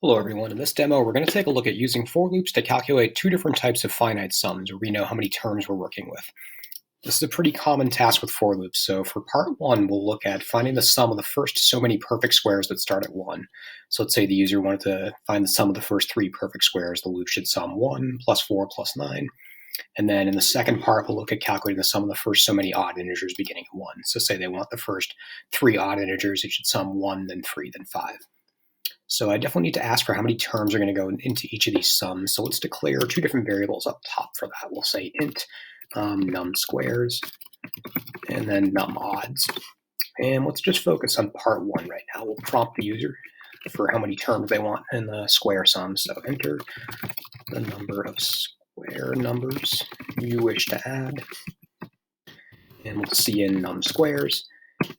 Hello everyone, in this demo we're going to take a look at using for loops to calculate two different types of finite sums where we know how many terms we're working with. This is a pretty common task with for loops, so for part one we'll look at finding the sum of the first so many perfect squares that start at 1. So let's say the user wanted to find the sum of the first 3 perfect squares. The loop should sum 1 plus 4 plus 9. And then in the second part we'll look at calculating the sum of the first so many odd integers beginning at 1. So say they want the first 3 odd integers, it should sum 1, then 3, then 5. So I definitely need to ask for how many terms are going to go into each of these sums. So let's declare two different variables up top for that. We'll say int num squares and then num odds. And let's just focus on part one right now. We'll prompt the user for how many terms they want in the square sum. So enter the number of square numbers you wish to add. And we'll see in num squares.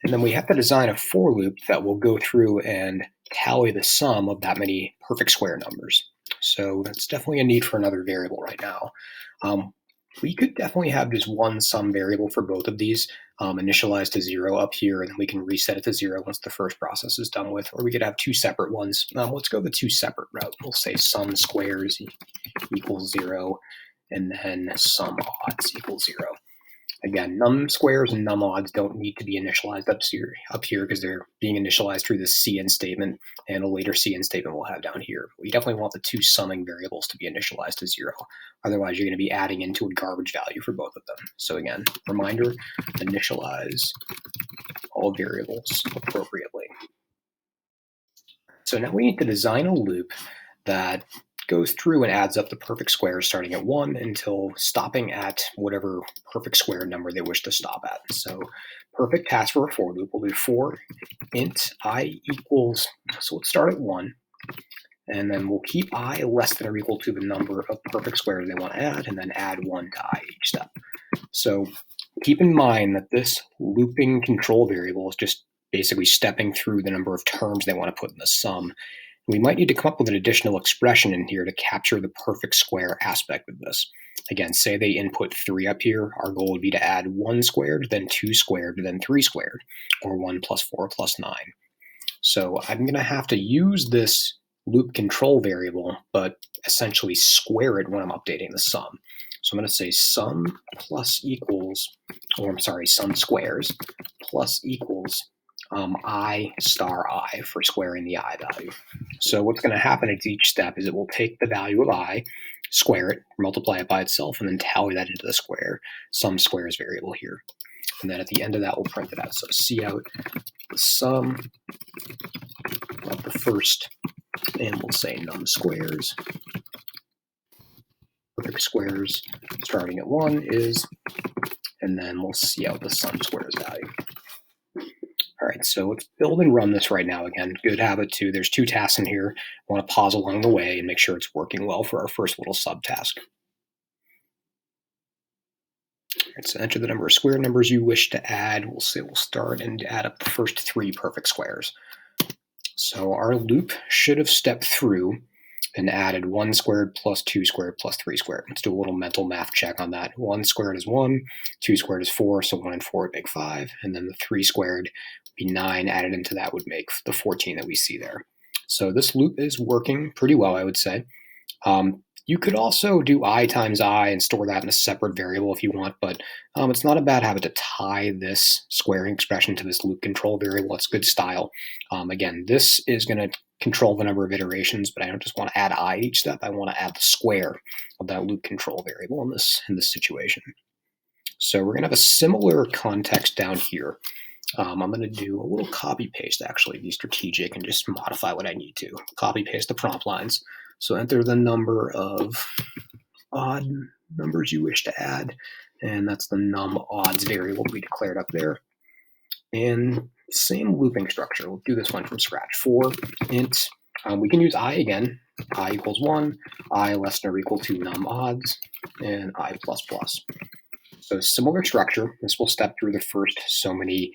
And then we have to design a for loop that will go through and tally the sum of that many perfect square numbers. So that's definitely a need for another variable right now. We could definitely have just one sum variable for both of these, initialized to 0 up here, and then we can reset it to 0 once the first process is done with, or we could have two separate ones. Let's go the two separate route. We'll say sum squares equals 0, and then sum odds equals 0. Again, num squares and num odds don't need to be initialized up here because they're being initialized through this cin statement, and a later cin statement we'll have down here. We definitely want the two summing variables to be initialized to 0. Otherwise, you're going to be adding into a garbage value for both of them. So again, reminder, initialize all variables appropriately. So now we need to design a loop that goes through and adds up the perfect squares starting at 1 until stopping at whatever perfect square number they wish to stop at. So perfect task for a for loop will do for int I equals, so let's start at 1, and then we'll keep I less than or equal to the number of perfect squares they want to add, and then add 1 to I each step. So keep in mind that this looping control variable is just basically stepping through the number of terms they want to put in the sum. We might need to come up with an additional expression in here to capture the perfect square aspect of this. Again, say they input 3 up here. Our goal would be to add 1 squared, then 2 squared, then 3 squared, or 1 plus 4 plus 9. So I'm going to have to use this loop control variable, but essentially square it when I'm updating the sum. So I'm going to say sum plus equals, or I'm sorry, sum squares plus equals I star I for squaring the I value. So what's going to happen at each step is it will take the value of I, square it, multiply it by itself, and then tally that into the sum squares variable here. And then at the end of that, we'll print it out. So see out the sum of the first, and we'll say num squares. Perfect squares starting at 1 is, and then we'll see out the sum squares value. All right, so let's build and run this right now. Again, good habit too. There's 2 tasks in here. I want to pause along the way and make sure it's working well for our first little subtask. All right, so enter the number of square numbers you wish to add. We'll say we'll start and add up the first 3 perfect squares. So our loop should have stepped through and added 1 squared plus 2 squared plus 3 squared. Let's do a little mental math check on that. 1 squared is 1, 2 squared is 4, so 1 and 4 would make 5, and then the 3 squared would be 9, added into that would make the 14 that we see there. So this loop is working pretty well, I would say. You could also do I times I and store that in a separate variable if you want, but it's not a bad habit to tie this squaring expression to this loop control variable. It's good style. Again, this is going to control the number of iterations, but I don't just want to add I each step. I want to add the square of that loop control variable in this situation. So we're going to have a similar context down here. I'm going to do a little copy paste, actually, be strategic and just modify what I need to. Copy paste the prompt lines. So enter the number of odd numbers you wish to add, and that's the num odds variable we declared up there. And same looping structure. We'll do this one from scratch. For int, we can use I again. I equals 1, I less than or equal to num odds, and I plus plus. So similar structure. This will step through the first so many,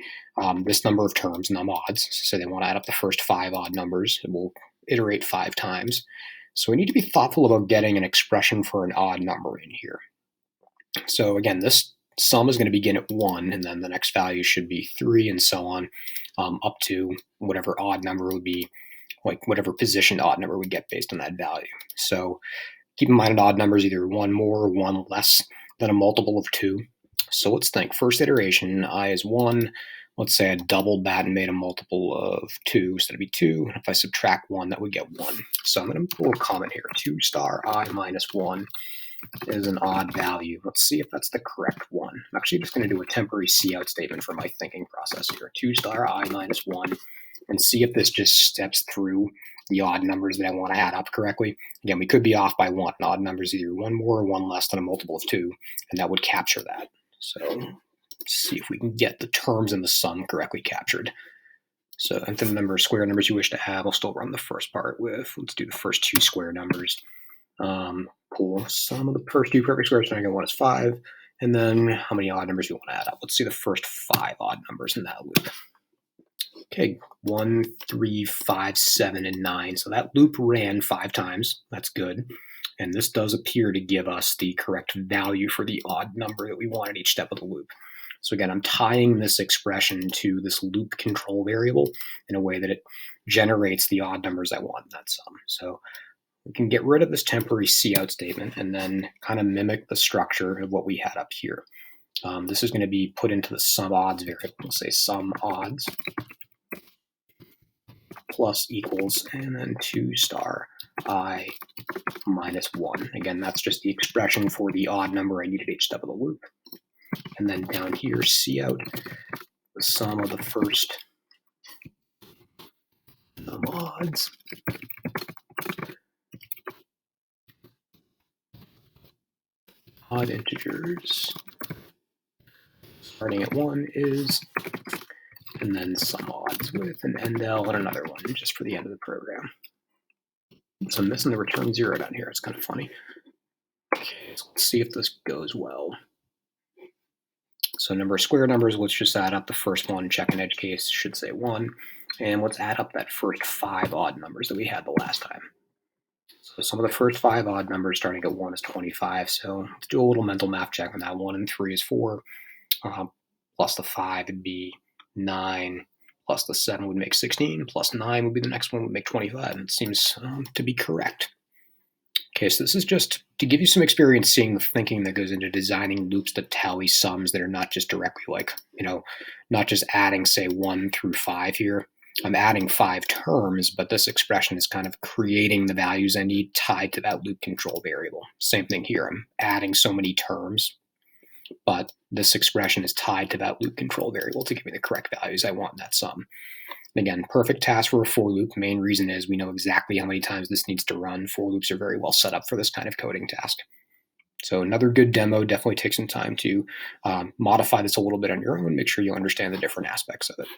this number of terms, num odds. So they want to add up the first 5 odd numbers. It will iterate 5 times. So we need to be thoughtful about getting an expression for an odd number in here. So again, this sum is going to begin at 1, and then the next value should be 3, and so on, up to whatever odd number would be like whatever position odd number we get based on that value. So keep in mind an odd number is either one more or one less than a multiple of 2. So let's think. First iteration, I is 1. Let's say I doubled that and made a multiple of 2, so that'd be 2. And if I subtract 1, that would get 1. So I'm going to put a little comment here. 2 star I minus 1 is an odd value. Let's see if that's the correct one. I'm actually just going to do a temporary cout statement for my thinking process here. 2 star I minus 1, and see if this just steps through the odd numbers that I want to add up correctly. Again, we could be off by 1. Odd numbers either 1 more or 1 less than a multiple of 2, and that would capture that. So let's see if we can get the terms in the sum correctly captured. So enter the number of square numbers you wish to have. I'll still run the first part with, let's do the first 2 square numbers. Cool. Sum of the first 2 perfect squares, so I get 1 is 5. And then how many odd numbers do you want to add up? Let's see the first 5 odd numbers in that loop. Okay, 1, 3, 5, 7, and 9. So that loop ran 5 times. That's good. And this does appear to give us the correct value for the odd number that we want at each step of the loop. So again, I'm tying this expression to this loop control variable in a way that it generates the odd numbers I want in that sum. So we can get rid of this temporary cout statement and then kind of mimic the structure of what we had up here. This is going to be put into the sum odds variable. We'll say sum odds plus equals, and then 2 star I minus 1. Again, that's just the expression for the odd number I need at each step of the loop. And then down here, cout the sum of the first sum odds odd integers starting at 1 is, and then sum odds with an endl and another one just for the end of the program. So I'm missing the return 0 down here. It's kind of funny. Okay, so let's see if this goes well. So number of square numbers, let's just add up the first one. Check in edge case should say 1. And let's add up that first 5 odd numbers that we had the last time. So some of the first 5 odd numbers starting at 1 is 25. So let's do a little mental math check on that. 1 and 3 is 4. Plus the 5 would be 9. Plus the 7 would make 16. Plus 9 would be the next one, would make 25. And it seems to be correct. Okay, so this is just to give you some experience seeing the thinking that goes into designing loops that tally sums that are not just directly like, not just adding, say, 1 through 5 here. I'm adding 5 terms, but this expression is kind of creating the values I need tied to that loop control variable. Same thing here. I'm adding so many terms, but this expression is tied to that loop control variable to give me the correct values I want in that sum. And again, perfect task for a for loop. Main reason is we know exactly how many times this needs to run. For loops are very well set up for this kind of coding task. So another good demo. Definitely take some time to modify this a little bit on your own. Make sure you understand the different aspects of it.